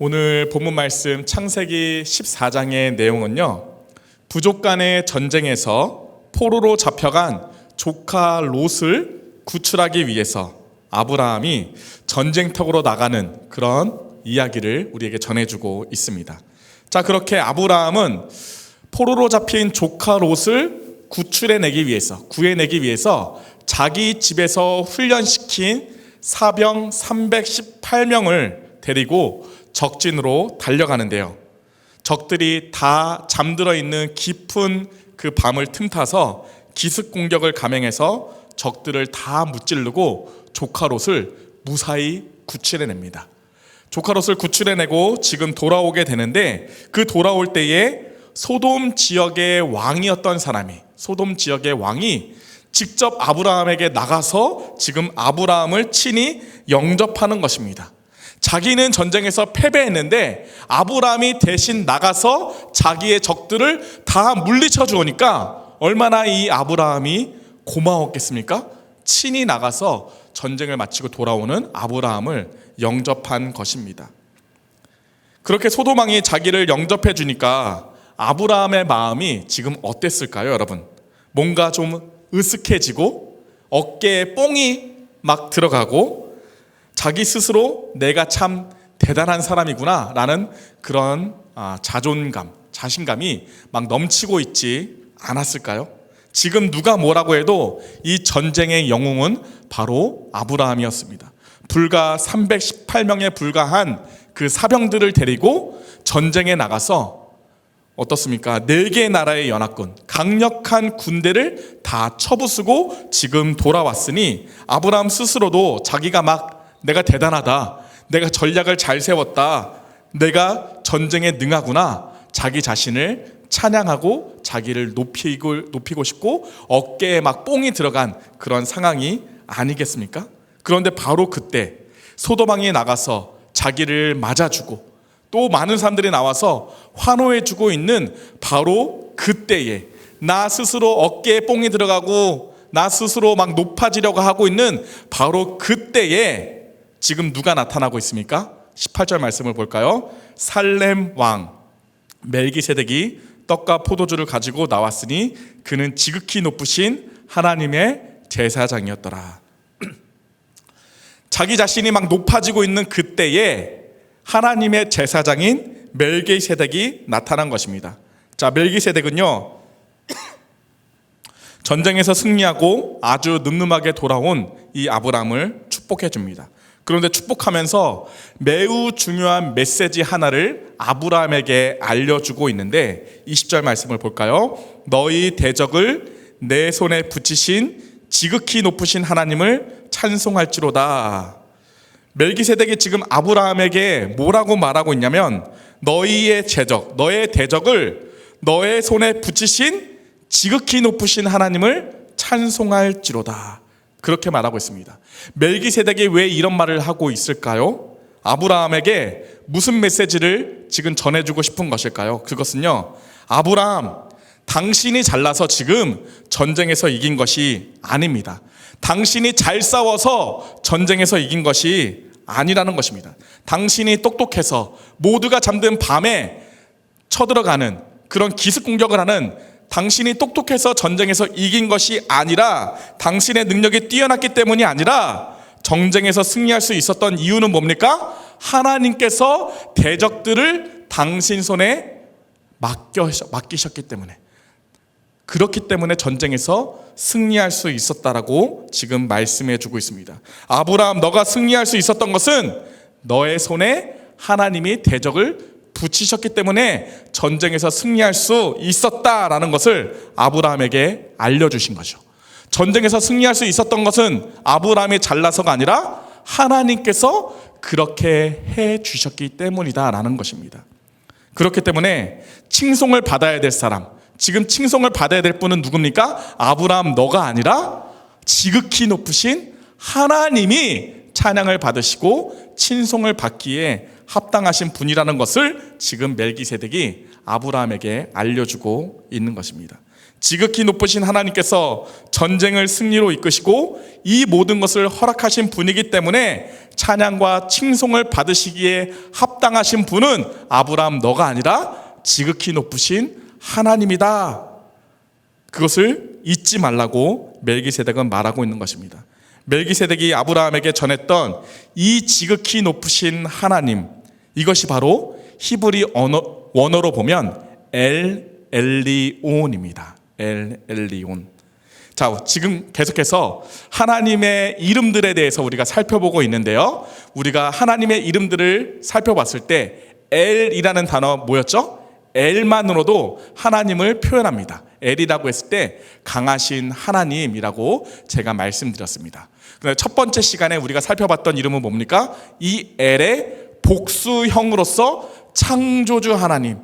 오늘 본문 말씀 창세기 14장의 내용은요, 부족 간의 전쟁에서 포로로 잡혀간 조카 롯을 구출하기 위해서 아브라함이 전쟁터로 나가는 그런 이야기를 우리에게 전해주고 있습니다. 자, 그렇게 아브라함은 포로로 잡힌 조카 롯을 구해내기 위해서 자기 집에서 훈련시킨 사병 318명을 데리고 적진으로 달려가는데요. 적들이 다 잠들어 있는 깊은 그 밤을 틈타서 기습 공격을 감행해서 적들을 다 무찌르고 조카 롯을 무사히 구출해냅니다. 조카 롯을 구출해내고 지금 돌아오게 되는데, 그 돌아올 때에 소돔 지역의 왕이었던 소돔 지역의 왕이 직접 아브라함에게 나가서 지금 아브라함을 친히 영접하는 것입니다. 자기는 전쟁에서 패배했는데 아브라함이 대신 나가서 자기의 적들을 다 물리쳐 주니까 얼마나 이 아브라함이 고마웠겠습니까? 친히 나가서 전쟁을 마치고 돌아오는 아브라함을 영접한 것입니다. 그렇게 소돔 왕이 자기를 영접해 주니까 아브라함의 마음이 지금 어땠을까요, 여러분? 뭔가 좀 으쓱해지고 어깨에 뽕이 막 들어가고 자기 스스로 내가 참 대단한 사람이구나 라는 그런 자존감, 자신감이 막 넘치고 있지 않았을까요? 지금 누가 뭐라고 해도 이 전쟁의 영웅은 바로 아브라함이었습니다. 불과 318명에 불과한 그 사병들을 데리고 전쟁에 나가서 어떻습니까? 4개의 나라의 연합군, 강력한 군대를 다 쳐부수고 지금 돌아왔으니 아브라함 스스로도 자기가 막 내가 대단하다, 내가 전략을 잘 세웠다, 내가 전쟁에 능하구나, 자기 자신을 찬양하고 자기를 높이고 싶고 어깨에 막 뽕이 들어간 그런 상황이 아니겠습니까? 그런데 바로 그때 소돔 왕이 나가서 자기를 맞아주고 또 많은 사람들이 나와서 환호해주고 있는 바로 그때에 나 스스로 어깨에 뽕이 들어가고 나 스스로 막 높아지려고 하고 있는 바로 그때에 지금 누가 나타나고 있습니까? 18절 말씀을 볼까요? 살렘 왕 멜기세덱이 떡과 포도주를 가지고 나왔으니 그는 지극히 높으신 하나님의 제사장이었더라. 자기 자신이 막 높아지고 있는 그때에 하나님의 제사장인 멜기세덱이 나타난 것입니다. 자, 멜기세덱은요, 전쟁에서 승리하고 아주 늠름하게 돌아온 이 아브라함을 축복해 줍니다. 그런데 축복하면서 매우 중요한 메시지 하나를 아브라함에게 알려주고 있는데 20절 말씀을 볼까요? 너희 대적을 내 손에 붙이신 지극히 높으신 하나님을 찬송할지로다. 멜기세덱이 지금 아브라함에게 뭐라고 말하고 있냐면 너의 대적을 너의 손에 붙이신 지극히 높으신 하나님을 찬송할지로다. 그렇게 말하고 있습니다. 멜기세덱이 왜 이런 말을 하고 있을까요? 아브라함에게 무슨 메시지를 지금 전해주고 싶은 것일까요? 그것은요, 아브라함, 당신이 잘나서 지금 전쟁에서 이긴 것이 아닙니다. 당신이 잘 싸워서 전쟁에서 이긴 것이 아니라는 것입니다. 당신이 똑똑해서 모두가 잠든 밤에 쳐들어가는 그런 기습 공격을 하는 당신이 똑똑해서 전쟁에서 이긴 것이 아니라 당신의 능력이 뛰어났기 때문이 아니라 전쟁에서 승리할 수 있었던 이유는 뭡니까? 하나님께서 대적들을 당신 손에 맡기셨기 때문에, 그렇기 때문에 전쟁에서 승리할 수 있었다라고 지금 말씀해 주고 있습니다. 아브라함, 너가 승리할 수 있었던 것은 너의 손에 하나님이 대적을 붙이셨기 때문에 전쟁에서 승리할 수 있었다라는 것을 아브라함에게 알려주신 거죠. 전쟁에서 승리할 수 있었던 것은 아브라함이 잘나서가 아니라 하나님께서 그렇게 해 주셨기 때문이다라는 것입니다. 그렇기 때문에 칭송을 받아야 될 사람, 지금 칭송을 받아야 될 분은 누굽니까? 아브라함, 너가 아니라 지극히 높으신 하나님이 찬양을 받으시고 칭송을 받기에 합당하신 분이라는 것을 지금 멜기세덱이 아브라함에게 알려주고 있는 것입니다. 지극히 높으신 하나님께서 전쟁을 승리로 이끄시고 이 모든 것을 허락하신 분이기 때문에 찬양과 칭송을 받으시기에 합당하신 분은 아브라함 너가 아니라 지극히 높으신 하나님이다. 그것을 잊지 말라고 멜기세덱은 말하고 있는 것입니다. 멜기세덱이 아브라함에게 전했던 이 지극히 높으신 하나님, 이것이 바로 히브리 원어로 보면 엘 엘리온입니다. 엘 엘리온. 자, 지금 계속해서 하나님의 이름들에 대해서 우리가 살펴보고 있는데요. 우리가 하나님의 이름들을 살펴봤을 때 엘이라는 단어 뭐였죠? 엘만으로도 하나님을 표현합니다. 엘이라고 했을 때 강하신 하나님이라고 제가 말씀드렸습니다. 그런데 첫 번째 시간에 우리가 살펴봤던 이름은 뭡니까? 이 엘의 복수형으로서 창조주 하나님,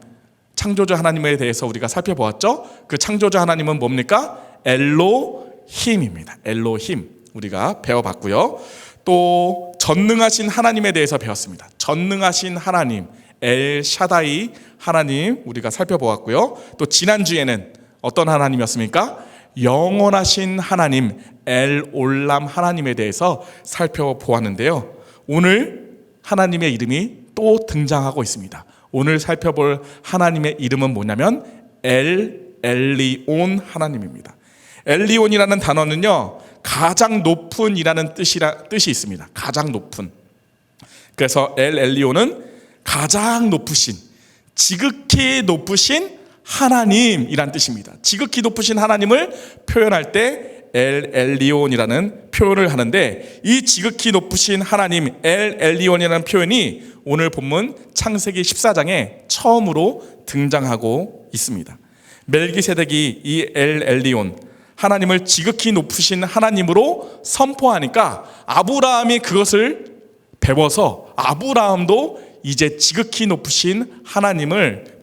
창조주 하나님에 대해서 우리가 살펴보았죠. 그 창조주 하나님은 뭡니까? 엘로힘입니다. 엘로힘 우리가 배워봤고요. 또 전능하신 하나님에 대해서 배웠습니다. 전능하신 하나님 엘샤다이 하나님 우리가 살펴보았고요. 또 지난주에는 어떤 하나님이었습니까? 영원하신 하나님 엘올람 하나님에 대해서 살펴보았는데요. 오늘 하나님의 이름이 또 등장하고 있습니다. 오늘 살펴볼 하나님의 이름은 뭐냐면 엘리온 하나님입니다. 엘리온이라는 단어는요, 가장 높은 이라는 뜻이 있습니다. 가장 높은. 그래서 엘리온은 가장 높으신, 지극히 높으신 하나님이란 뜻입니다. 지극히 높으신 하나님을 표현할 때 엘리온이라는 표현을 하는데, 이 지극히 높으신 하나님 엘리온이라는 표현이 오늘 본문 창세기 14장에 처음으로 등장하고 있습니다. 멜기세덱이 이 엘리온 하나님을 지극히 높으신 하나님으로 선포하니까 아브라함이 그것을 배워서 아브라함도 이제 지극히 높으신 하나님을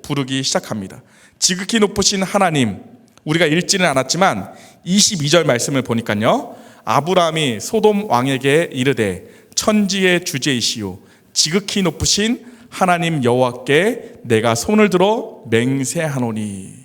부르기 시작합니다. 지극히 높으신 하나님, 우리가 읽지는 않았지만 22절 말씀을 보니까요, 아브라함이 소돔 왕에게 이르되 천지의 주제이시오 지극히 높으신 하나님 여호와께 내가 손을 들어 맹세하노니.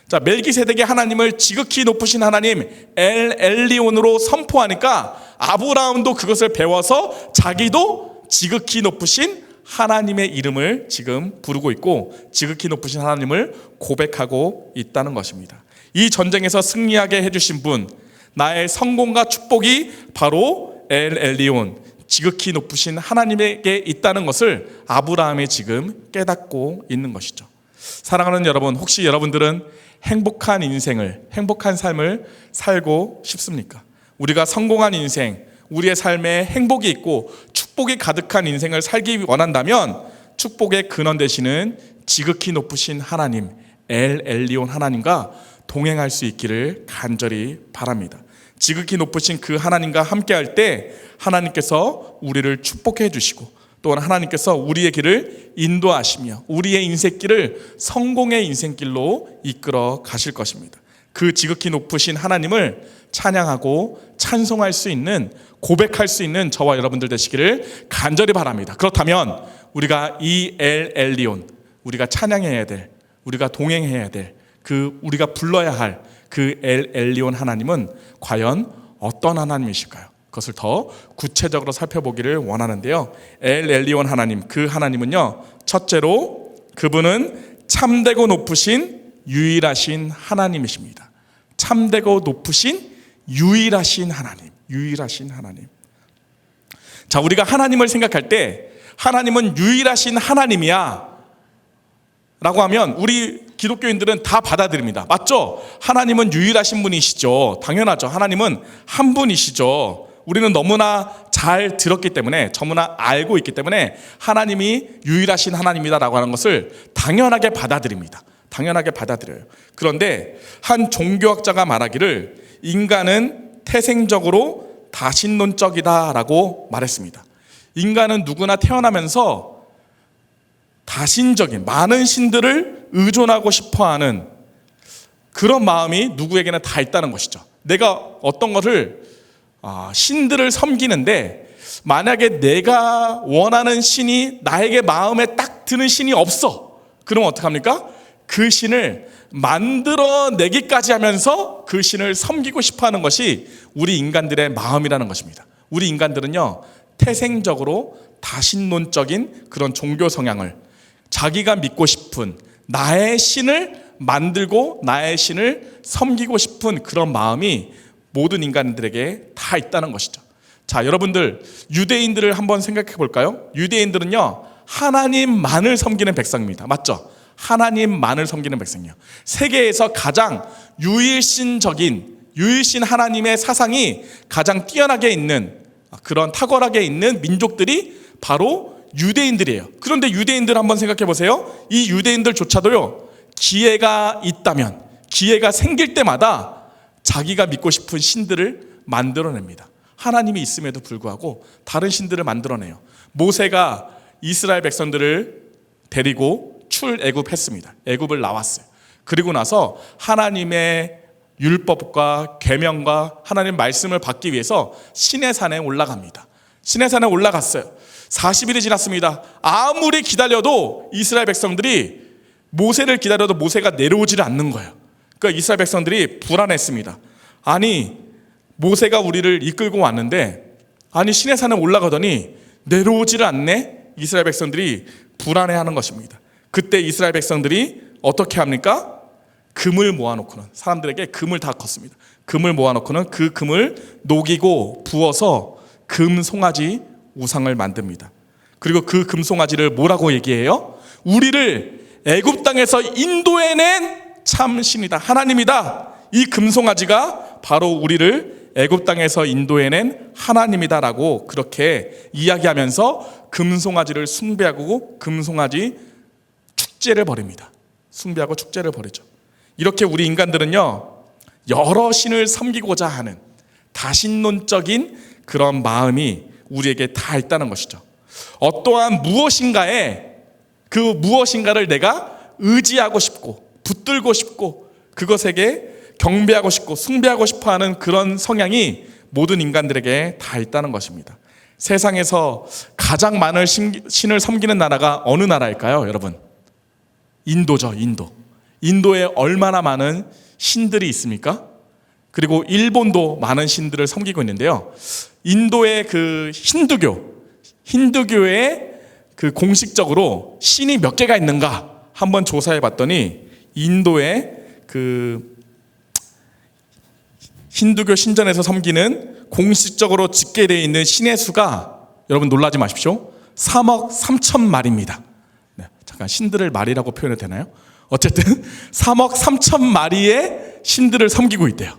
자, 멜기세덱이 하나님을 지극히 높으신 하나님 엘리온으로 선포하니까 아브라함도 그것을 배워서 자기도 지극히 높으신 하나님의 이름을 지금 부르고 있고 지극히 높으신 하나님을 고백하고 있다는 것입니다. 이 전쟁에서 승리하게 해주신 분, 나의 성공과 축복이 바로 엘리온 지극히 높으신 하나님에게 있다는 것을 아브라함이 지금 깨닫고 있는 것이죠. 사랑하는 여러분, 혹시 여러분들은 행복한 인생을, 행복한 삶을 살고 싶습니까? 우리가 성공한 인생, 우리의 삶에 행복이 있고 축복이 가득한 인생을 살기 원한다면 축복의 근원 되시는 지극히 높으신 하나님 엘리온 하나님과 동행할 수 있기를 간절히 바랍니다. 지극히 높으신 그 하나님과 함께할 때 하나님께서 우리를 축복해 주시고 또한 하나님께서 우리의 길을 인도하시며 우리의 인생길을 성공의 인생길로 이끌어 가실 것입니다. 그 지극히 높으신 하나님을 찬양하고 찬송할 수 있는, 고백할 수 있는 저와 여러분들 되시기를 간절히 바랍니다. 그렇다면 우리가 이 엘리온, 우리가 찬양해야 될, 우리가 동행해야 될, 그 우리가 불러야 할 그 엘리온 하나님은 과연 어떤 하나님이실까요? 그것을 더 구체적으로 살펴보기를 원하는데요. 엘리온 하나님, 그 하나님은요, 첫째로 그분은 참되고 높으신 유일하신 하나님이십니다. 참되고 높으신 유일하신 하나님, 유일하신 하나님. 자, 우리가 하나님을 생각할 때 하나님은 유일하신 하나님이야 라고 하면 우리 기독교인들은 다 받아들입니다. 맞죠? 하나님은 유일하신 분이시죠. 당연하죠. 하나님은 한 분이시죠. 우리는 너무나 잘 들었기 때문에, 너무나 알고 있기 때문에 하나님이 유일하신 하나님이다라고 하는 것을 당연하게 받아들입니다. 당연하게 받아들여요. 그런데 한 종교학자가 말하기를 인간은 태생적으로 다신론적이다라고 말했습니다. 인간은 누구나 태어나면서 다신적인 많은 신들을 의존하고 싶어하는 그런 마음이 누구에게나 다 있다는 것이죠. 내가 어떤 것을 신들을 섬기는데 만약에 내가 원하는 신이 나에게 마음에 딱 드는 신이 없어. 그러면 어떡합니까? 그 신을 만들어내기까지 하면서 그 신을 섬기고 싶어하는 것이 우리 인간들의 마음이라는 것입니다. 우리 인간들은요, 태생적으로 다신론적인 그런 종교 성향을, 자기가 믿고 싶은 나의 신을 만들고 나의 신을 섬기고 싶은 그런 마음이 모든 인간들에게 다 있다는 것이죠. 자, 여러분들 유대인들을 한번 생각해 볼까요? 유대인들은요, 하나님만을 섬기는 백성입니다. 맞죠? 하나님만을 섬기는 백성이요. 세계에서 가장 유일신 하나님의 사상이 가장 뛰어나게 있는, 그런 탁월하게 있는 민족들이 바로 유대인들이에요. 그런데 유대인들 한번 생각해 보세요. 이 유대인들조차도요, 기회가 있다면, 기회가 생길 때마다 자기가 믿고 싶은 신들을 만들어냅니다. 하나님이 있음에도 불구하고 다른 신들을 만들어내요. 모세가 이스라엘 백성들을 데리고 출애굽했습니다. 애굽을 나왔어요. 그리고 나서 하나님의 율법과 계명과 하나님 말씀을 받기 위해서 시내산에 올라갑니다. 시내산에 올라갔어요. 40일이 지났습니다. 아무리 기다려도 이스라엘 백성들이, 모세를 기다려도 모세가 내려오지를 않는 거예요. 그러니까 이스라엘 백성들이 불안했습니다. 아니, 모세가 우리를 이끌고 왔는데, 아니 시내산에 올라가더니 내려오지를 않네. 이스라엘 백성들이 불안해하는 것입니다. 그때 이스라엘 백성들이 어떻게 합니까? 금을 모아놓고는, 사람들에게 금을 다 걷습니다. 금을 모아놓고는 그 금을 녹이고 부어서 금 송아지 우상을 만듭니다. 그리고 그 금 송아지를 뭐라고 얘기해요? 우리를 애굽 땅에서 인도해낸 참 신이다, 하나님이다. 이 금 송아지가 바로 우리를 애굽 땅에서 인도해낸 하나님이다라고 그렇게 이야기하면서 금 송아지를 숭배하고 금 송아지 축제를 벌입니다. 숭배하고 축제를 벌이죠. 이렇게 우리 인간들은요, 여러 신을 섬기고자 하는 다신론적인 그런 마음이 우리에게 다 있다는 것이죠. 어떠한 그 무엇인가를 내가 의지하고 싶고 붙들고 싶고 그것에게 경배하고 싶고 숭배하고 싶어하는 그런 성향이 모든 인간들에게 다 있다는 것입니다. 세상에서 가장 많은 신을 섬기는 나라가 어느 나라일까요, 여러분? 인도죠, 인도. 인도에 얼마나 많은 신들이 있습니까? 그리고 일본도 많은 신들을 섬기고 있는데요. 인도의 그 힌두교의 그 공식적으로 신이 몇 개가 있는가 한번 조사해 봤더니, 인도의 그 힌두교 신전에서 섬기는 공식적으로 집계되어 있는 신의 수가, 여러분 놀라지 마십시오, 3억 3천 마리입니다. 네, 잠깐 신들을 말이라고 표현해도 되나요? 어쨌든 3억 3천 마리의 신들을 섬기고 있대요.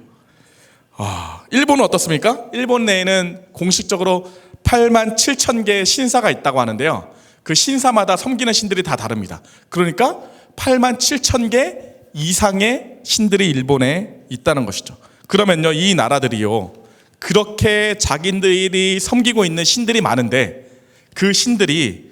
일본은 어떻습니까? 일본 내에는 공식적으로 8만 7천 개의 신사가 있다고 하는데요. 그 신사마다 섬기는 신들이 다 다릅니다. 그러니까 8만 7천 개 이상의 신들이 일본에 있다는 것이죠. 그러면요, 이 나라들이요, 그렇게 자기들이 섬기고 있는 신들이 많은데 그 신들이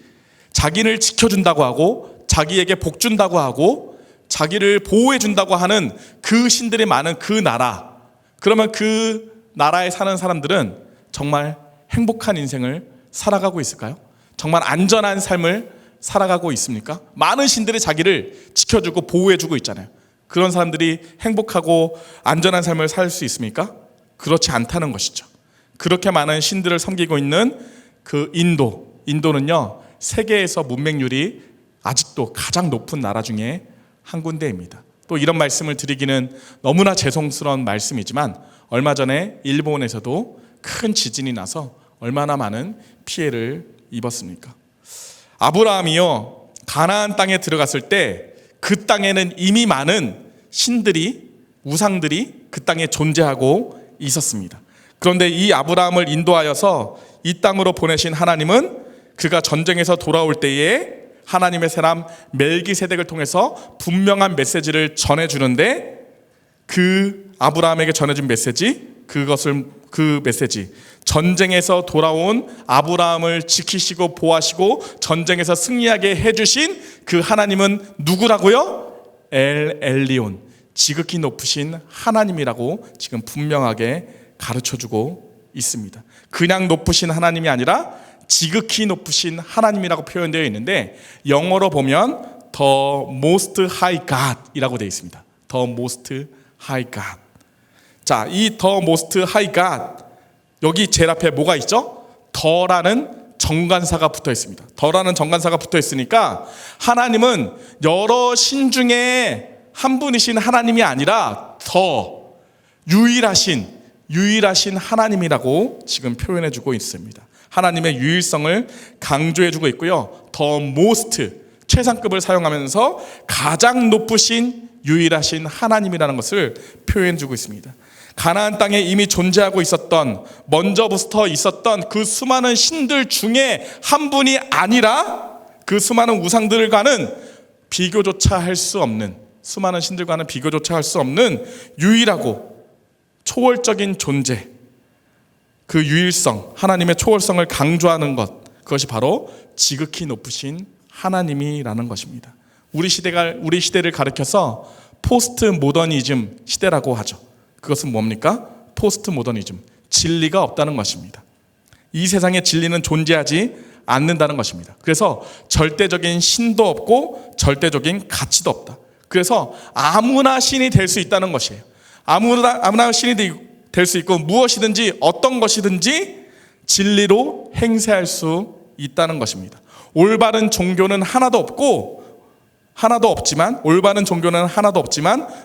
자기를 지켜준다고 하고 자기에게 복 준다고 하고 자기를 보호해 준다고 하는 그 신들이 많은 그 나라, 그러면 그 나라에 사는 사람들은 정말 행복한 인생을 살아가고 있을까요? 정말 안전한 삶을 살아가고 있습니까? 많은 신들이 자기를 지켜주고 보호해주고 있잖아요. 그런 사람들이 행복하고 안전한 삶을 살 수 있습니까? 그렇지 않다는 것이죠. 그렇게 많은 신들을 섬기고 있는 그 인도는요, 세계에서 문맹률이 아직도 가장 높은 나라 중에 한 군데입니다. 또 이런 말씀을 드리기는 너무나 죄송스러운 말씀이지만, 얼마 전에 일본에서도 큰 지진이 나서 얼마나 많은 피해를 입었습니까? 아브라함이요, 가나안 땅에 들어갔을 때 그 땅에는 이미 많은 신들이, 우상들이 그 땅에 존재하고 있었습니다. 그런데 이 아브라함을 인도하여서 이 땅으로 보내신 하나님은 그가 전쟁에서 돌아올 때에 하나님의 사람 멜기세덱을 통해서 분명한 메시지를 전해주는데, 그 아브라함에게 전해준 메시지, 그 메시지, 전쟁에서 돌아온 아브라함을 지키시고 보호하시고 전쟁에서 승리하게 해주신 그 하나님은 누구라고요? 엘리온, 지극히 높으신 하나님이라고 지금 분명하게 가르쳐주고 있습니다. 그냥 높으신 하나님이 아니라 지극히 높으신 하나님이라고 표현되어 있는데, 영어로 보면 The Most High God이라고 되어 있습니다. The Most High God. 자, 이 The Most High God, 여기 제일 앞에 뭐가 있죠? 더라는 정관사가 붙어 있습니다. 더라는 정관사가 붙어 있으니까 하나님은 여러 신 중에 한 분이신 하나님이 아니라 더 유일하신 하나님이라고 지금 표현해주고 있습니다. 하나님의 유일성을 강조해주고 있고요. 더 모스트, 최상급을 사용하면서 가장 높으신 유일하신 하나님이라는 것을 표현해주고 있습니다. 가나안 땅에 이미 존재하고 있었던, 먼저부터 있었던 그 수많은 신들 중에 한 분이 아니라 그 수많은 우상들과는 비교조차 할 수 없는, 수많은 신들과는 비교조차 할 수 없는 유일하고 초월적인 존재, 그 유일성, 하나님의 초월성을 강조하는 것, 그것이 바로 지극히 높으신 하나님이라는 것입니다. 우리 시대를 가리켜서 포스트 모더니즘 시대라고 하죠. 그것은 뭡니까? 포스트 모더니즘, 진리가 없다는 것입니다. 이 세상에 진리는 존재하지 않는다는 것입니다. 그래서 절대적인 신도 없고 절대적인 가치도 없다. 그래서 아무나 신이 될 수 있다는 것이에요. 아무나 신이 될 수 있고 무엇이든지 어떤 것이든지 진리로 행세할 수 있다는 것입니다. 올바른 종교는 하나도 없지만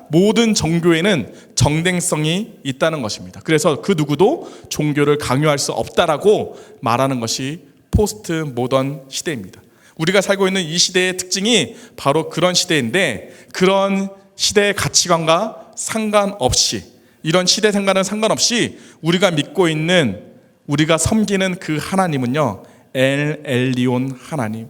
모든 종교에는 정당성이 있다는 것입니다. 그래서 그 누구도 종교를 강요할 수 없다라고 말하는 것이 포스트 모던 시대입니다. 우리가 살고 있는 이 시대의 특징이 바로 그런 시대인데, 그런 시대의 가치관과 상관없이, 이런 시대 생각은 상관없이 우리가 믿고 있는, 우리가 섬기는 그 하나님은요, 엘 엘리온 하나님,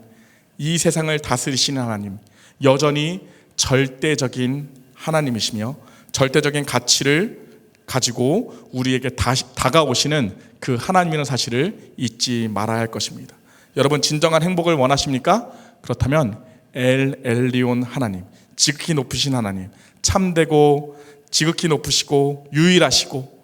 이 세상을 다스리시는 하나님, 여전히 절대적인 하나님이시며 절대적인 가치를 가지고 우리에게 다가오시는 그 하나님이라는 사실을 잊지 말아야 할 것입니다. 여러분, 진정한 행복을 원하십니까? 그렇다면 엘 엘리온 하나님, 지극히 높으신 하나님, 참되고 지극히 높으시고 유일하시고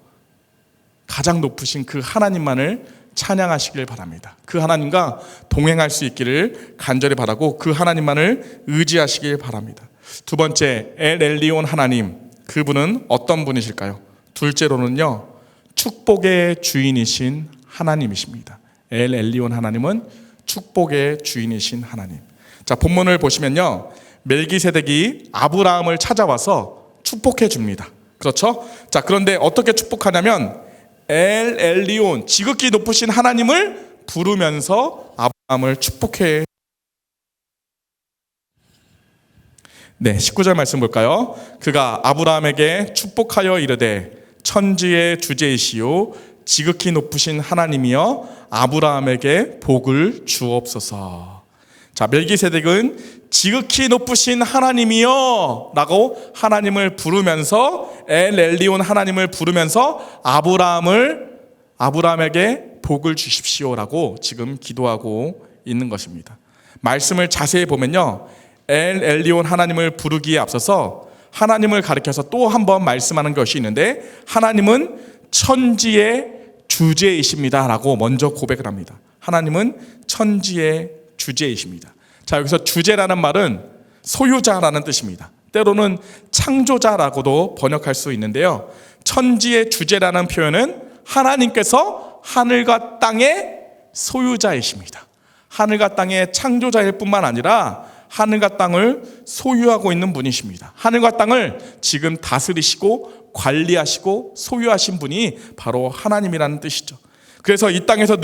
가장 높으신 그 하나님만을 찬양하시길 바랍니다. 그 하나님과 동행할 수 있기를 간절히 바라고 그 하나님만을 의지하시길 바랍니다. 두 번째, 엘 엘리온 하나님, 그분은 어떤 분이실까요? 둘째로는요, 축복의 주인이신 하나님이십니다. 엘 엘리온 하나님은 축복의 주인이신 하나님. 자, 본문을 보시면요, 멜기세덱이 아브라함을 찾아와서 축복해 줍니다. 그렇죠? 자, 그런데 어떻게 축복하냐면 엘 엘리온, 지극히 높으신 하나님을 부르면서 아브라함을 축복해. 네, 19절 말씀 볼까요? 그가 아브라함에게 축복하여 이르되 천지의 주제이시요 지극히 높으신 하나님이여 아브라함에게 복을 주옵소서. 자, 멜기세덱은 지극히 높으신 하나님이여 라고 하나님을 부르면서, 엘 엘리온 하나님을 부르면서 아브라함에게 복을 주십시오 라고 지금 기도하고 있는 것입니다. 말씀을 자세히 보면요, 엘 엘리온 하나님을 부르기에 앞서서 하나님을 가리켜서 또 한 번 말씀하는 것이 있는데, 하나님은 천지의 주제이십니다 라고 먼저 고백을 합니다. 하나님은 천지의 주제이십니다. 자, 여기서 주제라는 말은 소유자라는 뜻입니다. 때로는 창조자라고도 번역할 수 있는데요, 천지의 주제라는 표현은 하나님께서 하늘과 땅의 소유자이십니다. 하늘과 땅의 창조자일 뿐만 아니라 하늘과 땅을 소유하고 있는 분이십니다. 하늘과 땅을 지금 다스리시고 관리하시고 소유하신 분이 바로 하나님이라는 뜻이죠. 그래서 이 땅에서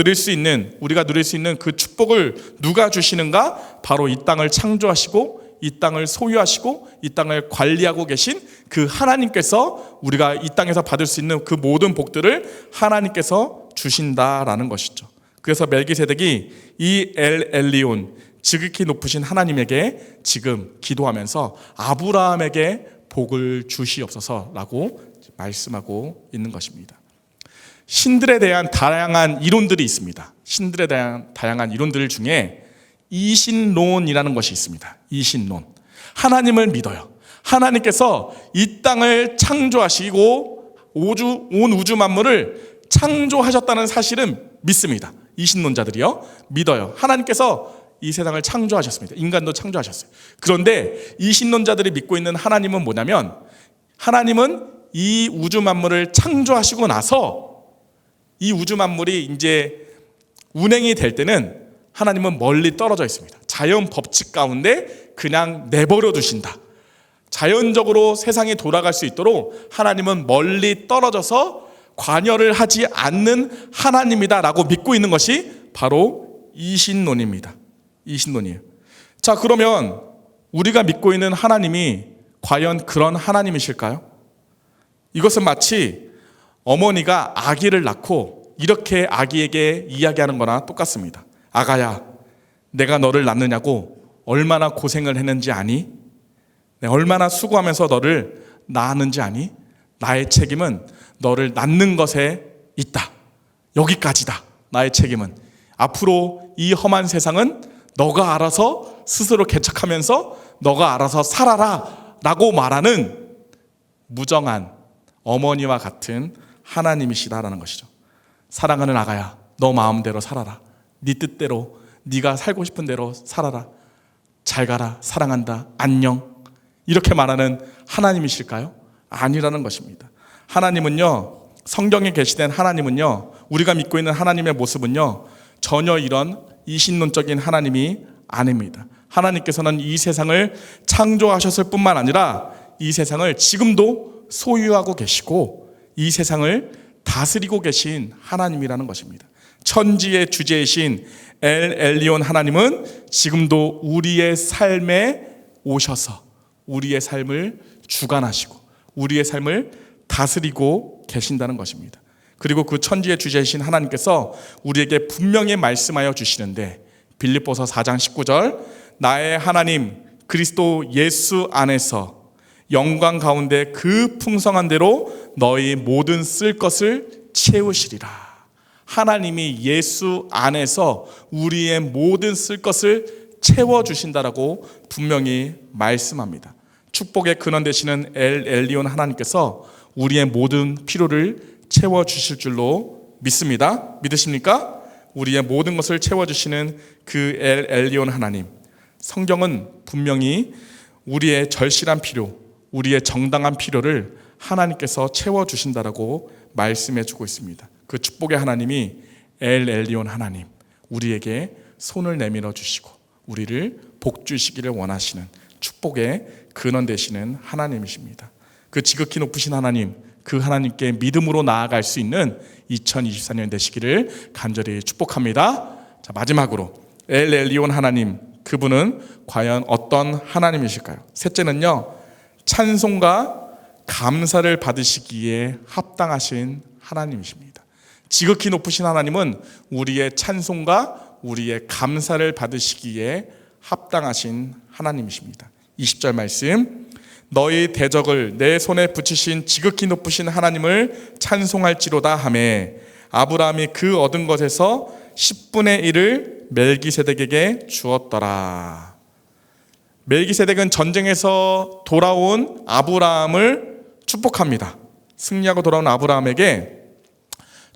우리가 누릴 수 있는 그 축복을 누가 주시는가? 바로 이 땅을 창조하시고 이 땅을 소유하시고 이 땅을 관리하고 계신 그 하나님께서, 우리가 이 땅에서 받을 수 있는 그 모든 복들을 하나님께서 주신다라는 것이죠. 그래서 멜기세덱이 이 엘 엘리온, 지극히 높으신 하나님에게 지금 기도하면서 아브라함에게 복을 주시옵소서라고 말씀하고 있는 것입니다. 신들에 대한 다양한 이론들이 있습니다. 신들에 대한 다양한 이론들 중에 이신론이라는 것이 있습니다. 이신론. 하나님을 믿어요. 하나님께서 이 땅을 창조하시고 온 우주 만물을 창조하셨다는 사실은 믿습니다. 이신론자들이요, 믿어요. 하나님께서 이 세상을 창조하셨습니다. 인간도 창조하셨어요. 그런데 이 신론자들이 믿고 있는 하나님은 뭐냐면, 하나님은 이 우주 만물을 창조하시고 나서 이 우주 만물이 이제 운행이 될 때는 하나님은 멀리 떨어져 있습니다. 자연 법칙 가운데 그냥 내버려 두신다. 자연적으로 세상이 돌아갈 수 있도록 하나님은 멀리 떨어져서 관여를 하지 않는 하나님이다라고 믿고 있는 것이 바로 이신론입니다. 이신론이에요. 자, 그러면 우리가 믿고 있는 하나님이 과연 그런 하나님이실까요? 이것은 마치 어머니가 아기를 낳고 이렇게 아기에게 이야기하는 거나 똑같습니다. 아가야, 내가 너를 낳느냐고 얼마나 고생을 했는지 아니? 내가 얼마나 수고하면서 너를 낳았는지 아니? 나의 책임은 너를 낳는 것에 있다. 여기까지다. 나의 책임은. 앞으로 이 험한 세상은 너가 알아서 스스로 개척하면서 너가 알아서 살아라 라고 말하는 무정한 어머니와 같은 하나님이시다라는 것이죠. 사랑하는 아가야, 너 마음대로 살아라. 네 뜻대로, 네가 살고 싶은 대로 살아라. 잘 가라. 사랑한다. 안녕. 이렇게 말하는 하나님이실까요? 아니라는 것입니다. 하나님은요, 성경에 계시된 하나님은요, 우리가 믿고 있는 하나님의 모습은요, 전혀 이런 이신론적인 하나님이 아닙니다. 하나님께서는 이 세상을 창조하셨을 뿐만 아니라 이 세상을 지금도 소유하고 계시고 이 세상을 다스리고 계신 하나님이라는 것입니다. 천지의 주제이신 엘 엘리온 하나님은 지금도 우리의 삶에 오셔서 우리의 삶을 주관하시고 우리의 삶을 다스리고 계신다는 것입니다. 그리고 그 천지의 주제이신 하나님께서 우리에게 분명히 말씀하여 주시는데, 빌립보서 4장 19절, 나의 하나님 그리스도 예수 안에서 영광 가운데 그 풍성한 대로 너희 모든 쓸 것을 채우시리라. 하나님이 예수 안에서 우리의 모든 쓸 것을 채워주신다라고 분명히 말씀합니다. 축복의 근원 되시는 엘 엘리온 하나님께서 우리의 모든 필요를 채워주실 줄로 믿습니다. 믿으십니까? 우리의 모든 것을 채워주시는 그 엘 엘리온 하나님, 성경은 분명히 우리의 절실한 필요, 우리의 정당한 필요를 하나님께서 채워주신다라고 말씀해주고 있습니다. 그 축복의 하나님이 엘 엘리온 하나님, 우리에게 손을 내밀어 주시고 우리를 복 주시기를 원하시는 축복의 근원 되시는 하나님이십니다. 그 지극히 높으신 하나님, 그 하나님께 믿음으로 나아갈 수 있는 2024년 되시기를 간절히 축복합니다. 자, 마지막으로 엘 엘리온 하나님, 그분은 과연 어떤 하나님이실까요? 셋째는요, 찬송과 감사를 받으시기에 합당하신 하나님이십니다. 지극히 높으신 하나님은 우리의 찬송과 우리의 감사를 받으시기에 합당하신 하나님이십니다. 20절 말씀, 너희 대적을 내 손에 붙이신 지극히 높으신 하나님을 찬송할지로다 하매 아브라함이 그 얻은 것에서 10분의 1을 멜기세덱에게 주었더라. 멜기세덱은 전쟁에서 돌아온 아브라함을 축복합니다. 승리하고 돌아온 아브라함에게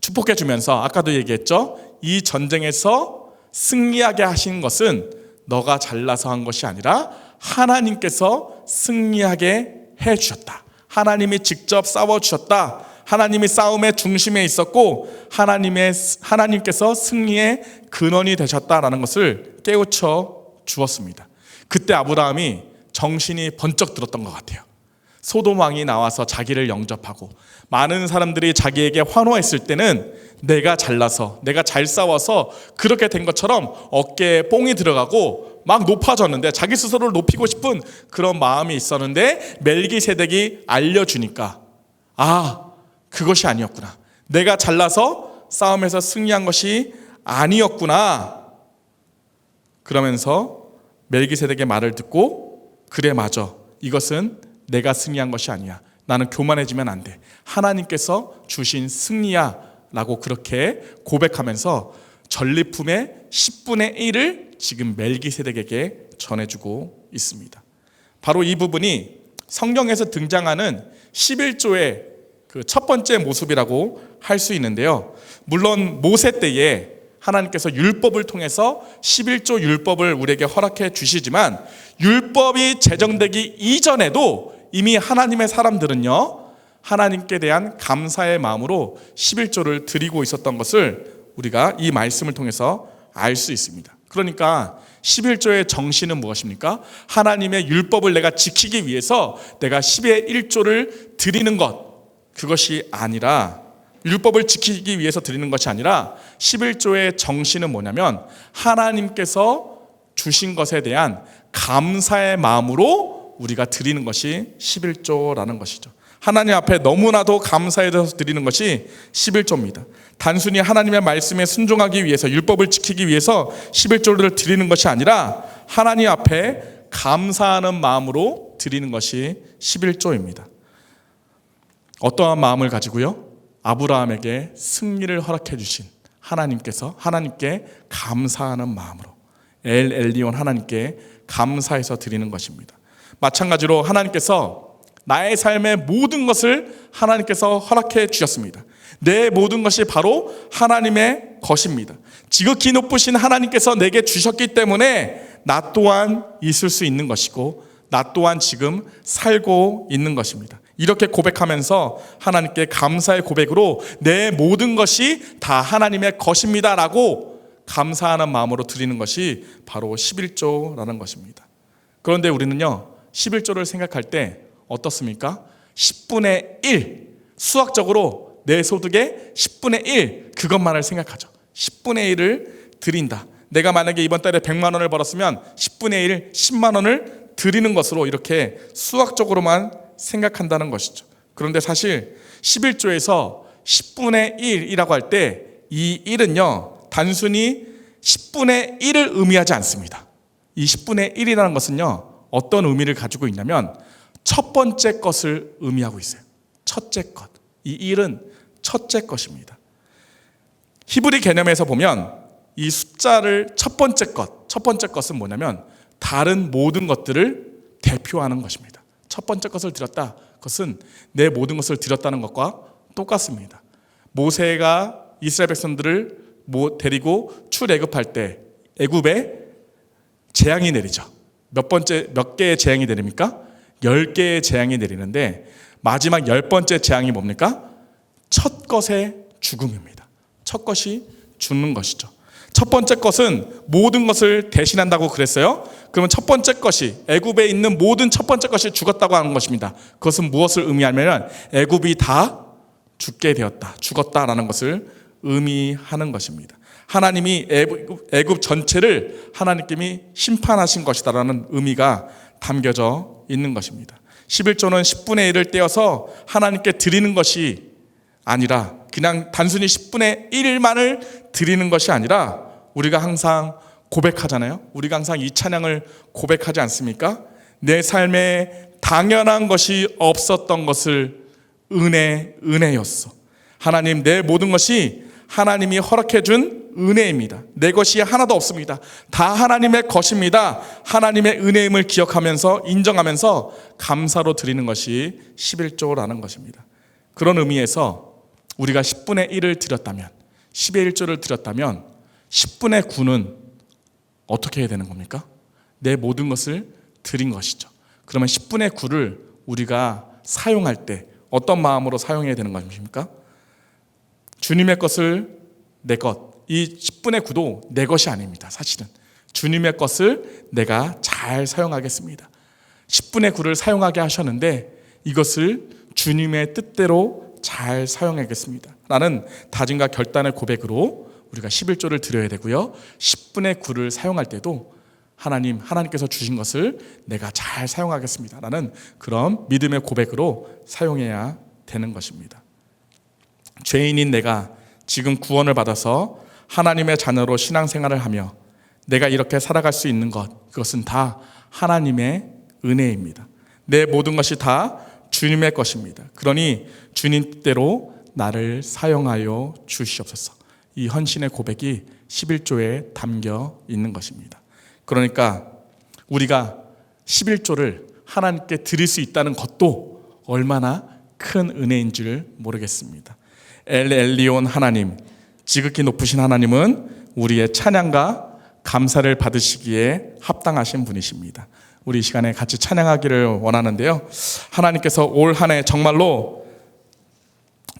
축복해 주면서, 아까도 얘기했죠, 이 전쟁에서 승리하게 하신 것은 너가 잘나서 한 것이 아니라 하나님께서 승리하게 해 주셨다. 하나님이 직접 싸워 주셨다. 하나님이 싸움의 중심에 있었고 하나님께서 승리의 근원이 되셨다라는 것을 깨우쳐 주었습니다. 그때 아브라함이 정신이 번쩍 들었던 것 같아요. 소돔 왕이 나와서 자기를 영접하고 많은 사람들이 자기에게 환호했을 때는 내가 잘나서, 내가 잘 싸워서 그렇게 된 것처럼 어깨에 뽕이 들어가고 막 높아졌는데, 자기 스스로를 높이고 싶은 그런 마음이 있었는데 멜기세덱이 알려주니까, 아, 그것이 아니었구나. 내가 잘나서 싸움에서 승리한 것이 아니었구나. 그러면서 멜기세덱의 말을 듣고, 그래 맞아, 이것은 내가 승리한 것이 아니야. 나는 교만해지면 안 돼. 하나님께서 주신 승리야 라고 그렇게 고백하면서 전리품의 10분의 1을 지금 멜기세덱에게 전해주고 있습니다. 바로 이 부분이 성경에서 등장하는 11조의 그 첫 번째 모습이라고 할 수 있는데요. 물론 모세 때에 하나님께서 율법을 통해서 11조 율법을 우리에게 허락해 주시지만 율법이 제정되기 이전에도 이미 하나님의 사람들은요, 하나님께 대한 감사의 마음으로 11조를 드리고 있었던 것을 우리가 이 말씀을 통해서 알 수 있습니다. 그러니까 11조의 정신은 무엇입니까? 하나님의 율법을 내가 지키기 위해서 내가 10의 1조를 드리는 것, 그것이 아니라, 율법을 지키기 위해서 드리는 것이 아니라 11조의 정신은 뭐냐면 하나님께서 주신 것에 대한 감사의 마음으로 우리가 드리는 것이 11조라는 것이죠. 하나님 앞에 너무나도 감사에 대해서 드리는 것이 11조입니다. 단순히 하나님의 말씀에 순종하기 위해서, 율법을 지키기 위해서 11조를 드리는 것이 아니라 하나님 앞에 감사하는 마음으로 드리는 것이 11조입니다. 어떠한 마음을 가지고요? 아브라함에게 승리를 허락해 주신 하나님께서 하나님께 감사하는 마음으로, 엘 엘리온 하나님께 감사해서 드리는 것입니다. 마찬가지로 하나님께서 나의 삶의 모든 것을 하나님께서 허락해 주셨습니다. 내 모든 것이 바로 하나님의 것입니다. 지극히 높으신 하나님께서 내게 주셨기 때문에 나 또한 있을 수 있는 것이고 나 또한 지금 살고 있는 것입니다. 이렇게 고백하면서 하나님께 감사의 고백으로 내 모든 것이 다 하나님의 것입니다 라고 감사하는 마음으로 드리는 것이 바로 11조라는 것입니다. 그런데 우리는요, 11조를 생각할 때 어떻습니까? 10분의 1, 수학적으로 내 소득의 10분의 1, 그것만을 생각하죠. 10분의 1을 드린다. 내가 만약에 이번 달에 100만 원을 벌었으면 10분의 1, 10만 원을 드리는 것으로 이렇게 수학적으로만 생각한다는 것이죠. 그런데 사실 11조에서 10분의 1이라고 할 때 이 1은요, 단순히 10분의 1을 의미하지 않습니다. 이 10분의 1이라는 것은요, 어떤 의미를 가지고 있냐면 첫 번째 것을 의미하고 있어요. 첫째 것. 이 1은 첫째 것입니다. 히브리 개념에서 보면 이 숫자를 첫 번째 것은 뭐냐면 다른 모든 것들을 대표하는 것입니다. 첫 번째 것을 드렸다. 그것은 내 모든 것을 드렸다는 것과 똑같습니다. 모세가 이스라엘 백성들을 데리고 출애굽할 때 애굽에 재앙이 내리죠. 몇 개의 재앙이 내립니까? 10개의 재앙이 내리는데 마지막 10번째 재앙이 뭡니까? 첫 것의 죽음입니다. 첫 것이 죽는 것이죠. 첫 번째 것은 모든 것을 대신한다고 그랬어요. 그러면 첫 번째 것이, 애굽에 있는 모든 첫 번째 것이 죽었다고 하는 것입니다. 그것은 무엇을 의미하냐면 애굽이 다 죽게 되었다, 죽었다라는 것을 의미하는 것입니다. 하나님이 애굽 전체를 하나님께서 심판하신 것이다라는 의미가 담겨져 있는 것입니다. 11조는 10분의 1을 떼어서 하나님께 드리는 것이 아니라 그냥 단순히 10분의 1만을 드리는 것이 아니라 우리가 항상 고백하잖아요. 우리가 항상 이 찬양을 고백하지 않습니까? 내 삶에 당연한 것이 없었던 것을 은혜였어. 하나님, 내 모든 것이 하나님이 허락해 준 은혜입니다. 내 것이 하나도 없습니다. 다 하나님의 것입니다. 하나님의 은혜임을 기억하면서 인정하면서 감사로 드리는 것이 11조라는 것입니다. 그런 의미에서 우리가 10분의 1을 드렸다면, 10의 1조를 드렸다면 10분의 9는 어떻게 해야 되는 겁니까? 내 모든 것을 드린 것이죠. 그러면 10분의 9를 우리가 사용할 때 어떤 마음으로 사용해야 되는 것입니까? 주님의 것을 내 것, 이 10분의 9도 내 것이 아닙니다. 사실은 주님의 것을 내가 잘 사용하겠습니다. 10분의 9를 사용하게 하셨는데 이것을 주님의 뜻대로 잘 사용하겠습니다 라는 다짐과 결단의 고백으로 우리가 11조를 드려야 되고요, 10분의 9를 사용할 때도 하나님께서 주신 것을 내가 잘 사용하겠습니다 라는 그런 믿음의 고백으로 사용해야 되는 것입니다. 죄인인 내가 지금 구원을 받아서 하나님의 자녀로 신앙생활을 하며 내가 이렇게 살아갈 수 있는 것, 그것은 다 하나님의 은혜입니다. 내 모든 것이 다 주님의 것입니다. 그러니 주님 뜻대로 나를 사용하여 주시옵소서. 이 헌신의 고백이 11조에 담겨 있는 것입니다. 그러니까 우리가 11조를 하나님께 드릴 수 있다는 것도 얼마나 큰 은혜인 줄 모르겠습니다. 엘 엘리온 하나님, 지극히 높으신 하나님은 우리의 찬양과 감사를 받으시기에 합당하신 분이십니다. 우리 이 시간에 같이 찬양하기를 원하는데요, 하나님께서 올 한 해 정말로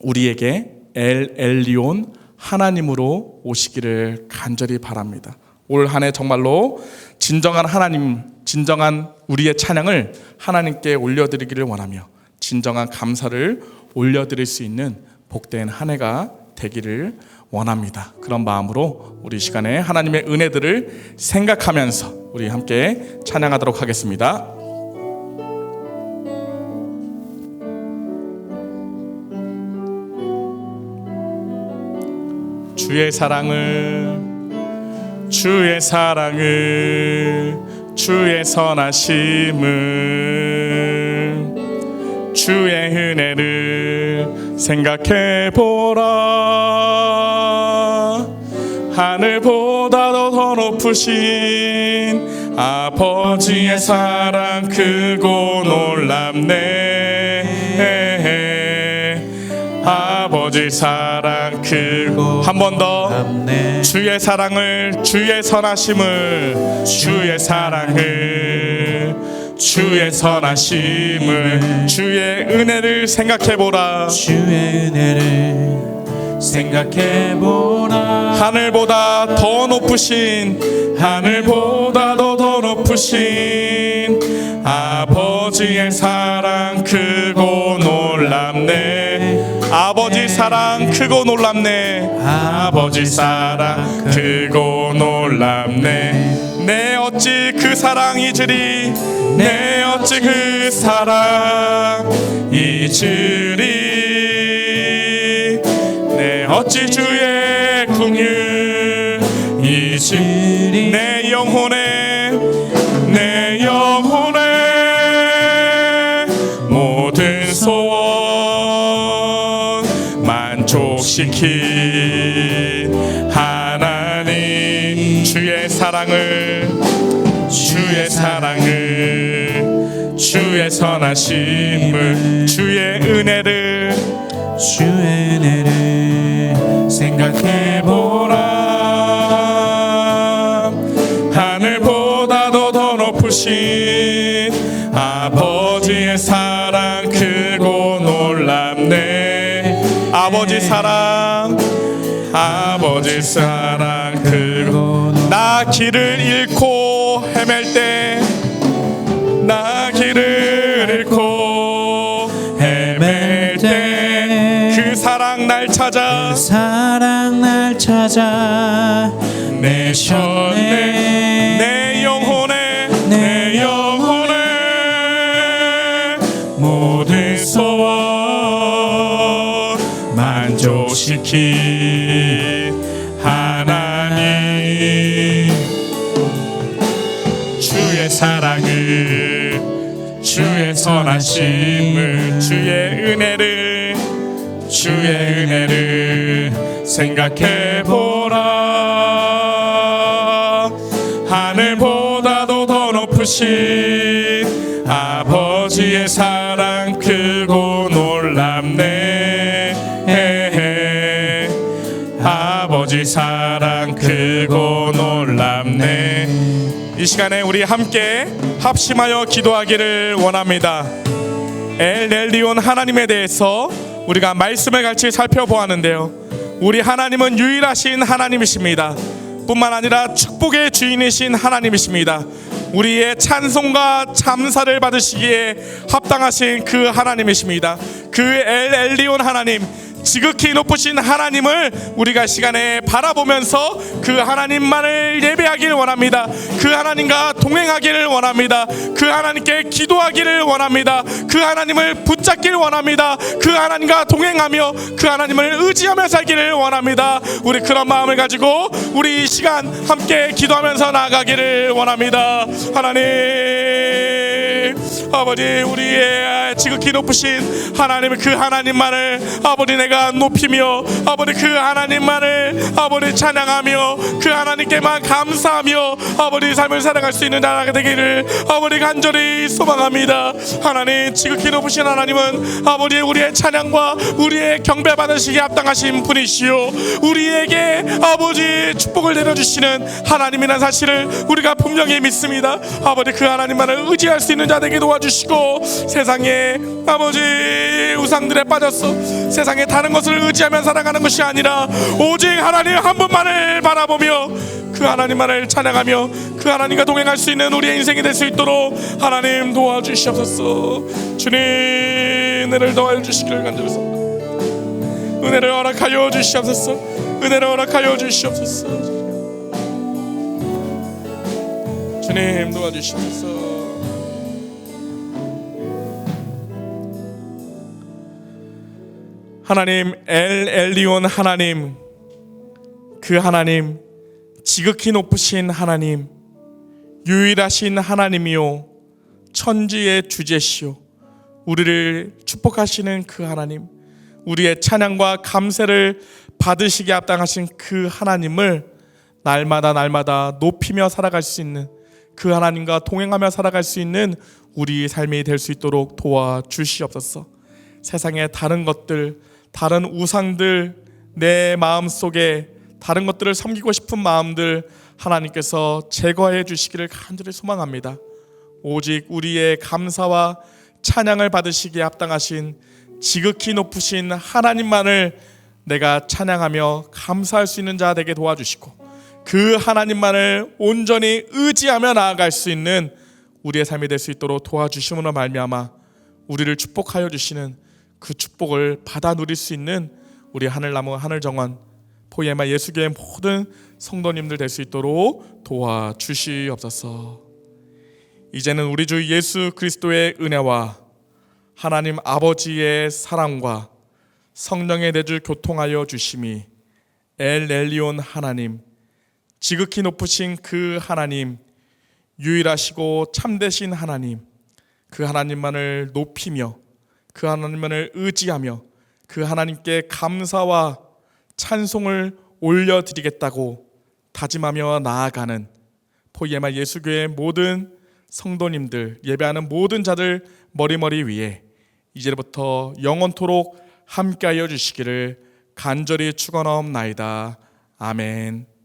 우리에게 엘 엘리온 하나님으로 오시기를 간절히 바랍니다. 올 한 해 정말로 진정한 하나님, 진정한 우리의 찬양을 하나님께 올려드리기를 원하며 진정한 감사를 올려드릴 수 있는 복된 한 해가 되기를 원합니다. 그런 마음으로 우리 시간에 하나님의 은혜들을 생각하면서 우리 함께 찬양하도록 하겠습니다. 주의 사랑을, 주의 사랑을, 주의 선하심을, 주의 은혜를 생각해보라. 하늘보다도 더 높으신 아버지의 사랑 크고 놀랍네. 아버지 사랑 크고, 한 번 더. 주의 사랑을, 주의 선하심을, 주의 사랑을, 주의 선하심을, 주의 은혜를 생각해보라. 주의 은혜를 생각해보라. 하늘보다 더 높으신, 하늘보다도 더 높으신 아버지의 사랑 크고 놀랍네. 아버지 사랑 크고 놀랍네. 아버지 사랑 크고 놀랍네. 내 어찌 그 사랑 잊으리, 내 어찌 그 사랑 잊으리. 내 어찌 주의 긍휼 잊으리. 내 영혼에, 내 영혼에 모든 소원 만족시킨 하나님. 주의 사랑을, 주의 사랑을, 주의 선하심을, 주의 은혜를, 주의 은혜를 생각해보라. 하늘보다도 더 높으신 아버지의 사랑 크고 놀랍네. 아버지 사랑, 아버지 사랑 크고. 나 길을 잃고 헤맬 때, 나 길을 잃고 헤맬 때 그 사랑 날 찾아, 그 사랑 날 찾아 내셨네. 내 영혼에, 내 영혼에 모든 소원 만족시킨 하나님. 주의 사랑을, 주의 선하심을, 주의 은혜를, 주의 은혜를 생각해보라. 하늘보다도 더 높으신 아버지의 사랑 크고 놀랍네. 아버지 사랑 크고 놀랍네. 이 시간에 우리 함께 합심하여 기도하기를 원합니다. 엘 엘리온 하나님에 대해서 우리가 말씀을 같이 살펴보았는데요, 우리 하나님은 유일하신 하나님이십니다. 뿐만 아니라 축복의 주인이신 하나님이십니다. 우리의 찬송과 감사를 받으시기에 합당하신 그 하나님이십니다. 그 엘 엘리온 하나님, 지극히 높으신 하나님을 우리가 시간에 바라보면서 그 하나님만을 예배하기를 원합니다. 그 하나님과 동행하기를 원합니다. 그 하나님께 기도하기를 원합니다. 그 하나님을 붙잡기를 원합니다. 그 하나님과 동행하며 그 하나님을 의지하며 살기를 원합니다. 우리 그런 마음을 가지고 우리 이 시간 함께 기도하면서 나아가기를 원합니다. 하나님, 아버지, 우리의 지극히 높으신 하나님, 그 하나님만을 아버지 내가 높이며 아버지 그 하나님만을 아버지 찬양하며 그 하나님께만 감사하며 아버지 삶을 살아갈 수 있는 나라가 되기를 아버지 간절히 소망합니다. 하나님, 지극히 높으신 하나님은 아버지 우리의 찬양과 우리의 경배 받으시기에 합당하신 분이시요, 우리에게 아버지 축복을 내려주시는 하나님이라는 사실을 우리가 분명히 믿습니다. 아버지, 그 하나님만을 의지할 수 있는 자 되게 도와주시고, 세상에 아버지 우상들에 빠졌어 세상에 다른 것을 의지하며 살아가는 것이 아니라 오직 하나님 한 분만을 바라보며 그 하나님만을 찬양하며 그 하나님과 동행할 수 있는 우리의 인생이 될 수 있도록 하나님 도와주시옵소서. 주님, 은혜를 더하여 주시기를 간절해서 은혜를 허락하여 주시옵소서. 은혜를 허락하여 주시옵소서. 주님, 도와주시옵소서. 하나님, 엘 엘리온 하나님, 그 하나님, 지극히 높으신 하나님, 유일하신 하나님이요 천지의 주제시요 우리를 축복하시는 그 하나님, 우리의 찬양과 감사를 받으시기에 합당하신 그 하나님을 날마다 높이며 살아갈 수 있는, 그 하나님과 동행하며 살아갈 수 있는 우리 삶이 될 수 있도록 도와주시옵소서. 세상의 다른 것들, 다른 우상들, 내 마음속에 다른 것들을 섬기고 싶은 마음들 하나님께서 제거해 주시기를 간절히 소망합니다. 오직 우리의 감사와 찬양을 받으시기에 합당하신 지극히 높으신 하나님만을 내가 찬양하며 감사할 수 있는 자 되게 도와주시고, 그 하나님만을 온전히 의지하며 나아갈 수 있는 우리의 삶이 될 수 있도록 도와주심으로 말미암아 우리를 축복하여 주시는 그 축복을 받아 누릴 수 있는 우리 하늘나무 하늘정원 포에마 예수교회 모든 성도님들 될 수 있도록 도와주시옵소서. 이제는 우리 주 예수 그리스도의 은혜와 하나님 아버지의 사랑과 성령의 내주 교통하여 주심이, 엘 엘리온 하나님, 지극히 높으신 그 하나님, 유일하시고 참되신 하나님, 그 하나님만을 높이며 그 하나님만을 의지하며 그 하나님께 감사와 찬송을 올려드리겠다고 다짐하며 나아가는 포에마 예수교회 모든 성도님들, 예배하는 모든 자들 머리머리 위에 이제부터 영원토록 함께하여 주시기를 간절히 축원하옵나이다. 아멘.